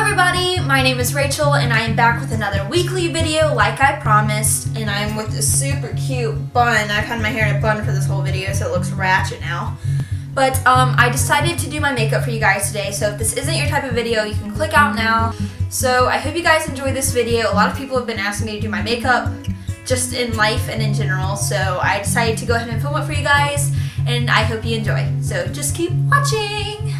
everybody, my name is Rachel and I am back with another weekly video like I promised, and I'm with this super cute bun. I've had my hair in a bun for this whole video so it looks ratchet now. But I decided to do my makeup for you guys today, so if this isn't your type of video, you can click out now. So I hope you guys enjoy this video. A lot of people have been asking me to do my makeup just in life and in general, so I decided to go ahead and film it for you guys, and I hope you enjoy. So just keep watching.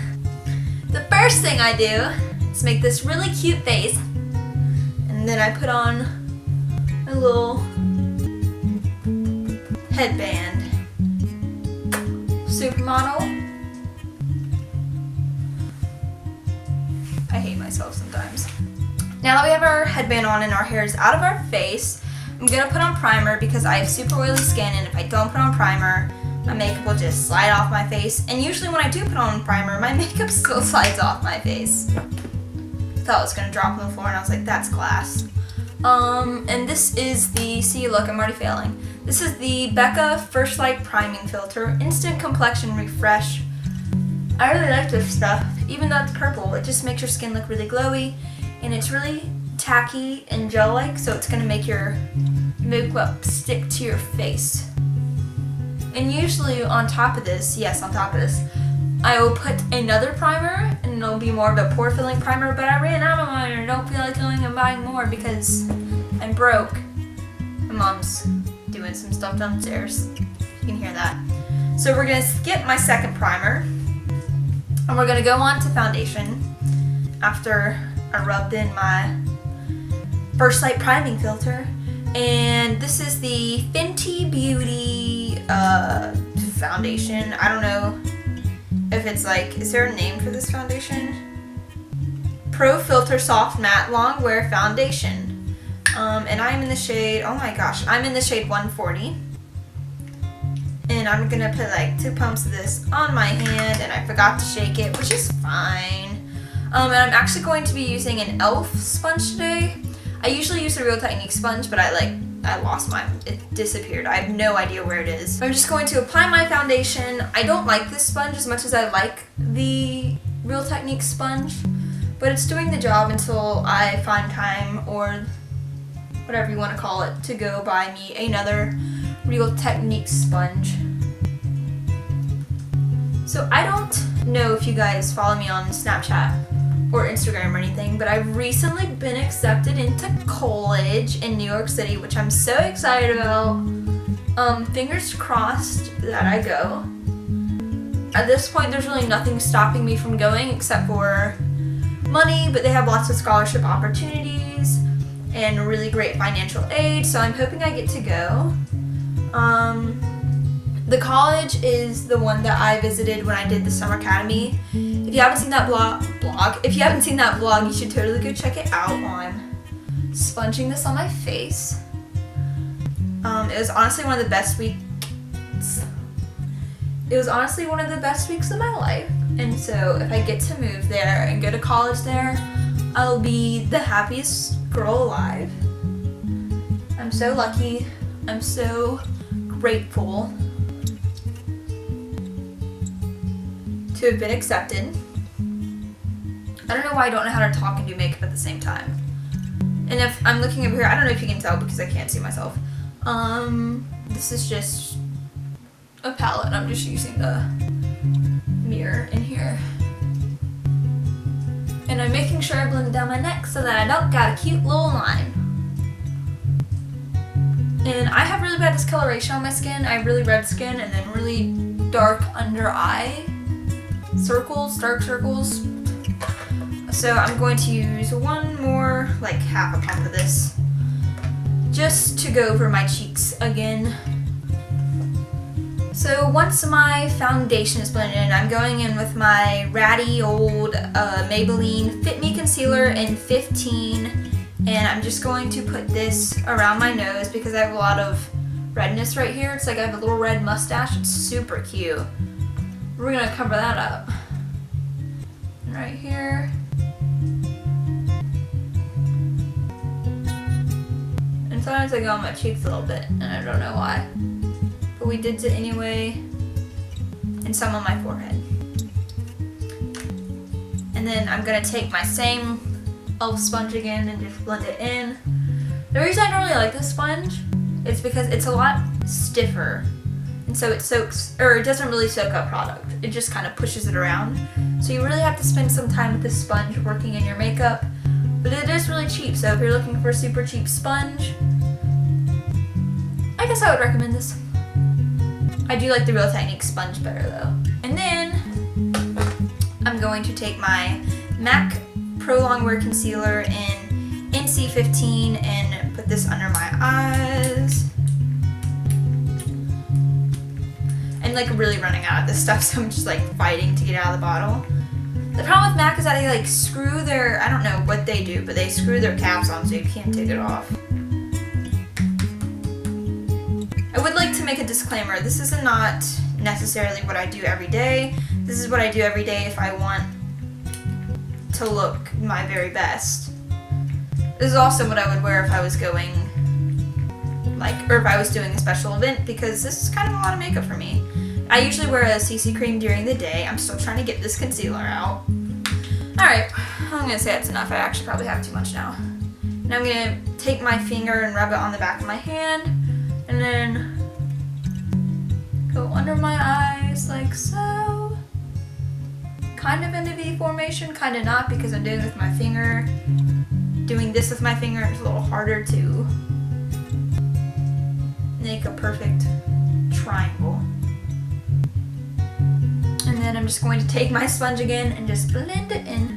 The first thing I do is make this really cute face, and then I put on a little headband. Supermodel. I hate myself sometimes. Now that we have our headband on and our hair is out of our face, I'm gonna put on primer because I have super oily skin, and if I don't put on primer, my makeup will just slide off my face. And usually when I do put on primer, my makeup still slides off my face. Thought it was gonna drop on the floor and I was like, that's glass. And this is the, see look, I'm already failing. This is the Becca First Light Priming Filter, Instant Complexion Refresh. I really like this stuff. Even though it's purple, it just makes your skin look really glowy, and it's really tacky and gel-like, so it's gonna make your makeup stick to your face. And usually on top of this, I will put another primer, and it'll be more of a pore-filling primer, but I ran out of mine and I don't feel like going and buying more because I'm broke. My mom's doing some stuff downstairs. You can hear that. So we're gonna skip my second primer, and we're gonna go on to foundation after I rubbed in my First Light Priming Filter. And this is the Fenty Beauty foundation. I don't know if it's like, is there a name for this foundation? Pro Filter Soft Matte Long Wear Foundation. And I'm in the shade, oh my gosh, I'm in the shade 140. And I'm gonna put like 2 pumps of this on my hand, and I forgot to shake it, which is fine. And I'm actually going to be using an e.l.f. sponge today. I usually use a Real Technique sponge, but I lost mine. It disappeared. I have no idea where it is. I'm just going to apply my foundation. I don't like this sponge as much as I like the Real Technique sponge, but it's doing the job until I find time, or whatever you want to call it, to go buy me another Real Technique sponge. So I don't know if you guys follow me on Snapchat or Instagram or anything, but I've recently been accepted into college in New York City, which I'm so excited about. Fingers crossed that I go. At this point, there's really nothing stopping me from going except for money, but they have lots of scholarship opportunities and really great financial aid, so I'm hoping I get to go. The college is the one that I visited when I did the summer academy. If you haven't seen that vlog, you should totally go check it out on sponging this on my face. It was honestly one of the best weeks. It was honestly one of the best weeks of my life, and so if I get to move there and go to college there, I'll be the happiest girl alive. I'm so lucky. I'm so grateful to have been accepted. I don't know why I don't know how to talk and do makeup at the same time. And if I'm looking over here, I don't know if you can tell because I can't see myself. This is just a palette. I'm just using the mirror in here. And I'm making sure I blend it down my neck so that I don't got a cute little line. And I have really bad discoloration on my skin. I have really red skin and then really dark under eye circles, dark circles. So I'm going to use one more, like half a pump of this, just to go over my cheeks again. So once my foundation is blended in, I'm going in with my ratty old Maybelline Fit Me Concealer in 15, and I'm just going to put this around my nose because I have a lot of redness right here. It's like I have a little red mustache. It's super cute. We're gonna cover that up. And right here. And sometimes I go on my cheeks a little bit, and I don't know why. But we did it anyway. And some on my forehead. And then I'm gonna take my same e.l.f. sponge again and just blend it in. The reason I don't really like this sponge is because it's a lot stiffer. And so it doesn't really soak up product. It just kind of pushes it around. So you really have to spend some time with this sponge working in your makeup. But it is really cheap, so if you're looking for a super cheap sponge, I guess I would recommend this. I do like the Real Technique sponge better though. And then I'm going to take my MAC Pro Longwear Concealer in NC15 and put this under my eyes. I'm like really running out of this stuff, so I'm just like fighting to get out of the bottle. The problem with MAC is that they like screw their, I don't know what they do, but they screw their caps on so you can't take it off. I would like to make a disclaimer. This is not necessarily what I do every day. This is what I do every day if I want to look my very best. This is also what I would wear if I was going, or if I was doing a special event, because this is kind of a lot of makeup for me. I usually wear a CC cream during the day. I'm still trying to get this concealer out. Alright, I'm going to say that's enough. I actually probably have too much now. Now I'm going to take my finger and rub it on the back of my hand, and then go under my eyes like so. Kind of in a V formation, kind of not, because I'm doing it with my finger. Doing this with my finger is a little harder to make a perfect triangle. And then I'm just going to take my sponge again and just blend it in.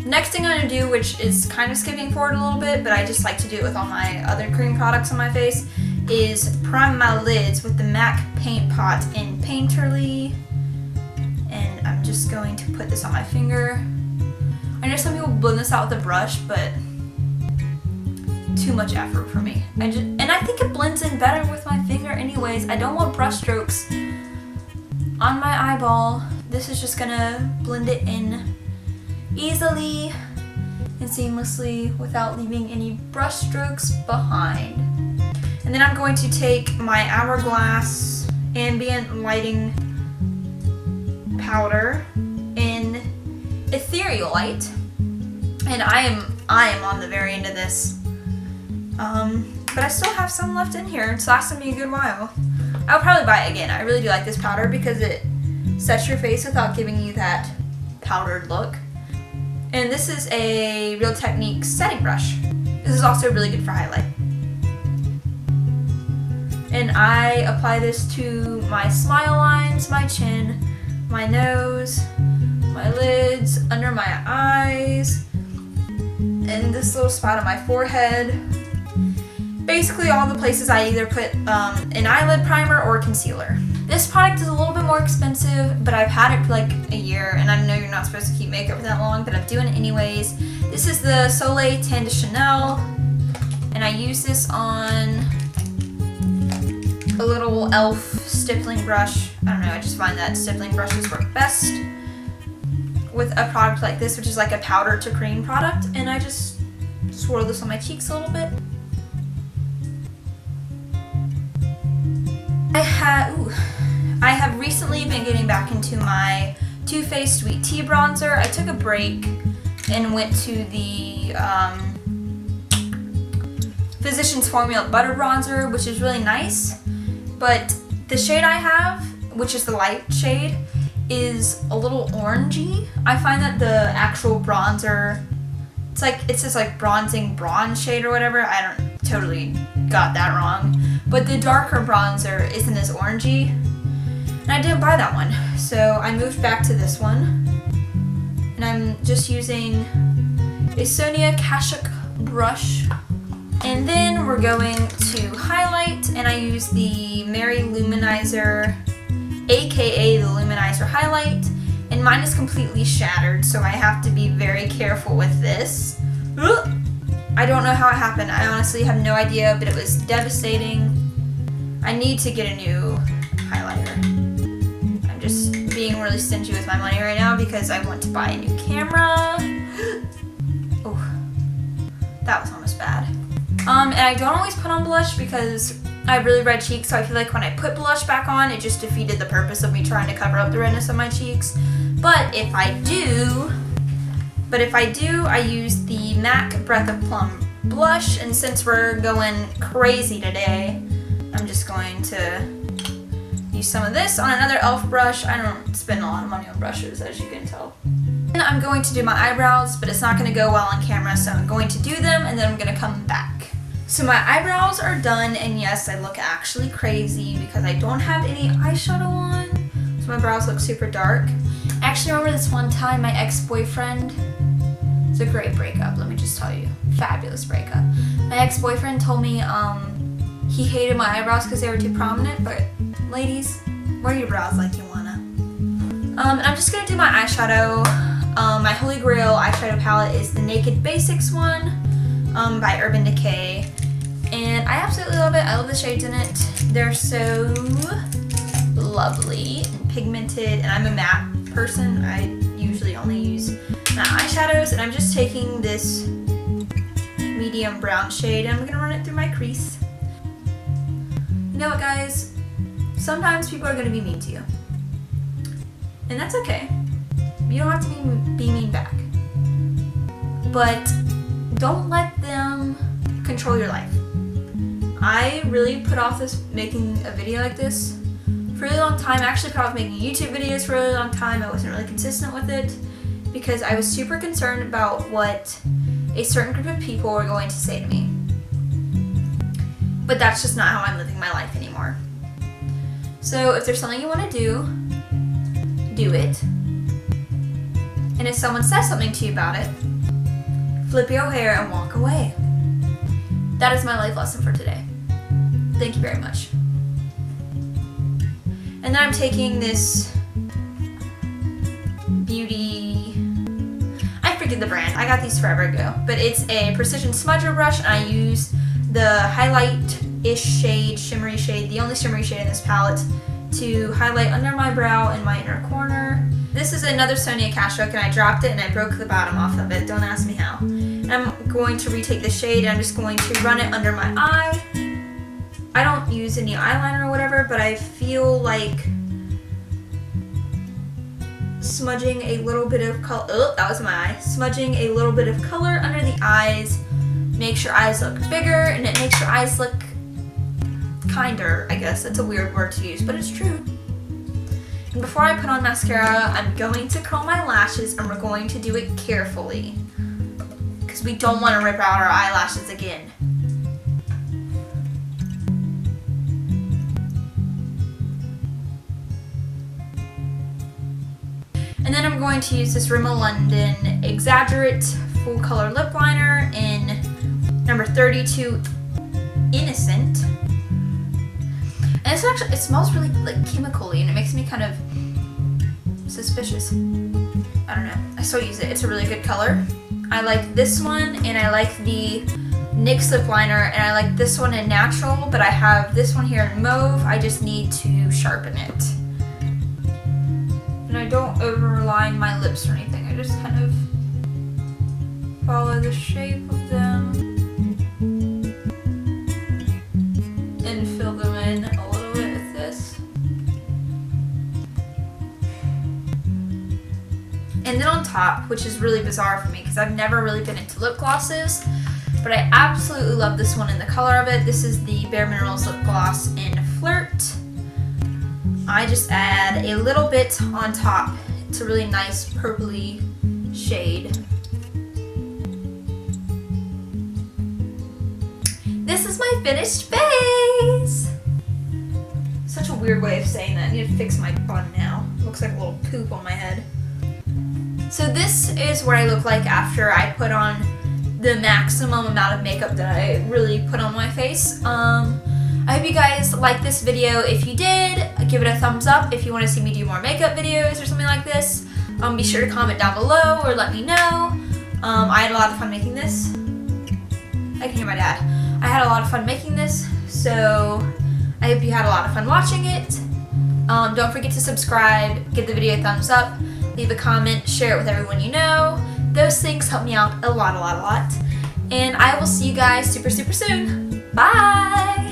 Next thing I'm going to do, which is kind of skipping forward a little bit, but I just like to do it with all my other cream products on my face, is prime my lids with the MAC Paint Pot in Painterly. And I'm just going to put this on my finger. I know some people blend this out with a brush, but too much effort for me. And I think it blends in better with my finger anyways. I don't want brush strokes on my eyeball. This is just gonna blend it in easily and seamlessly without leaving any brush strokes behind. And then I'm going to take my Hourglass Ambient Lighting powder in Ethereal Light, and I am on the very end of this, but I still have some left in here. It's lasted me a good while. I'll probably buy it again. I really do like this powder because it sets your face without giving you that powdered look. And this is a Real Technique setting brush. This is also really good for highlight. And I apply this to my smile lines, my chin, my nose, my lids, under my eyes, and this little spot on my forehead. Basically all the places I either put an eyelid primer or concealer. This product is a little bit more expensive, but I've had it for like a year, and I know you're not supposed to keep makeup for that long, but I'm doing it anyways. This is the Soleil Tan de Chanel, and I use this on a little e.l.f. stippling brush. I don't know, I just find that stippling brushes work best with a product like this, which is like a powder to cream product, and I just swirl this on my cheeks a little bit. I have recently been getting back into my Too Faced Sweet Tea bronzer. I took a break and went to the Physicians Formula Butter Bronzer, which is really nice, but the shade I have, which is the light shade, is a little orangey. I find that the actual bronzer, it says like bronzing bronze shade or whatever. I don't totally got that wrong, but the darker bronzer isn't as orangey, and I didn't buy that one, so I moved back to this one, and I'm just using a Sonia Kashuk brush. And then we're going to highlight, and I use the Mary Luminizer, aka the Luminizer Highlight, and mine is completely shattered, so I have to be very careful with this. I don't know how it happened. I honestly have no idea, but it was devastating. I need to get a new highlighter. I'm just being really stingy with my money right now because I want to buy a new camera. Oh, that was almost bad. And I don't always put on blush because I have really red cheeks, so I feel like when I put blush back on, it just defeated the purpose of me trying to cover up the redness of my cheeks. But if I do, But if I do, I use the MAC Breath of Plum blush, and since we're going crazy today, I'm just going to use some of this on another e.l.f. brush. I don't spend a lot of money on brushes, as you can tell. And I'm going to do my eyebrows, but it's not going to go well on camera, so I'm going to do them and then I'm going to come back. So my eyebrows are done, and yes, I look actually crazy because I don't have any eyeshadow on, so my brows look super dark. I actually remember this one time my ex-boyfriend, it's a great breakup, let me just tell you, fabulous breakup. My ex-boyfriend told me he hated my eyebrows because they were too prominent, but ladies, wear your brows like you wanna. And I'm just gonna do my eyeshadow. My Holy Grail eyeshadow palette is the Naked Basics one by Urban Decay. And I absolutely love it. I love the shades in it. They're so lovely and pigmented. And I'm a matte person. I usually only use matte eyeshadows. And I'm just taking this medium brown shade and I'm gonna run it through my crease. You know what, guys? Sometimes people are gonna be mean to you. And that's okay. You don't have to be mean back. But don't let them control your life. I really put off making a video like this for a really long time. I actually put off making YouTube videos for a really long time. I wasn't really consistent with it because I was super concerned about what a certain group of people were going to say to me. But that's just not how I'm living my life anymore. So if there's something you want to do it. And if someone says something to you about it, flip your hair and walk away. That is my life lesson for today. Thank you very much. And then I'm taking this beauty, I forget the brand, I got these forever ago, but it's a precision smudger brush, and I use the highlight-ish shade, shimmery shade, the only shimmery shade in this palette, to highlight under my brow and my inner corner. This is another Sonia Cash hook, and I dropped it and I broke the bottom off of it. Don't ask me how. And I'm going to retake the shade and I'm just going to run it under my eye. I don't use any eyeliner or whatever, but I feel like smudging a little bit of color. Oh, that was my eye. Smudging a little bit of color under the eyes makes your eyes look bigger, and it makes your eyes look kinder, I guess. That's a weird word to use, but it's true. And before I put on mascara, I'm going to curl my lashes, and we're going to do it carefully because we don't want to rip out our eyelashes again. And then I'm going to use this Rimmel London Exaggerate Full Color Lip Liner in number 32 Innocent. And it's actually, it smells really like chemical-y, and it makes me kind of suspicious. I don't know. I still use it. It's a really good color. I like this one, and I like the NYX lip liner, and I like this one in natural, but I have this one here in mauve. I just need to sharpen it. And I don't overline my lips or anything. I just kind of follow the shape of them and fill them in a little bit with this. And then on top, which is really bizarre for me because I've never really been into lip glosses, but I absolutely love this one in the color of it. This is the Bare Minerals Lip Gloss in Flirt. I just add a little bit on top. It's a really nice purpley shade. This is my finished face! Such a weird way of saying that. I need to fix my bun now. It looks like a little poop on my head. So this is what I look like after I put on the maximum amount of makeup that I really put on my face. I hope you guys liked this video. If you did, give it a thumbs up. If you want to see me do more makeup videos or something like this, be sure to comment down below or let me know. I had a lot of fun making this. I can hear my dad. I had a lot of fun making this, so I hope you had a lot of fun watching it. Don't forget to subscribe, give the video a thumbs up, leave a comment, share it with everyone you know. Those things help me out a lot. And I will see you guys super soon. Bye!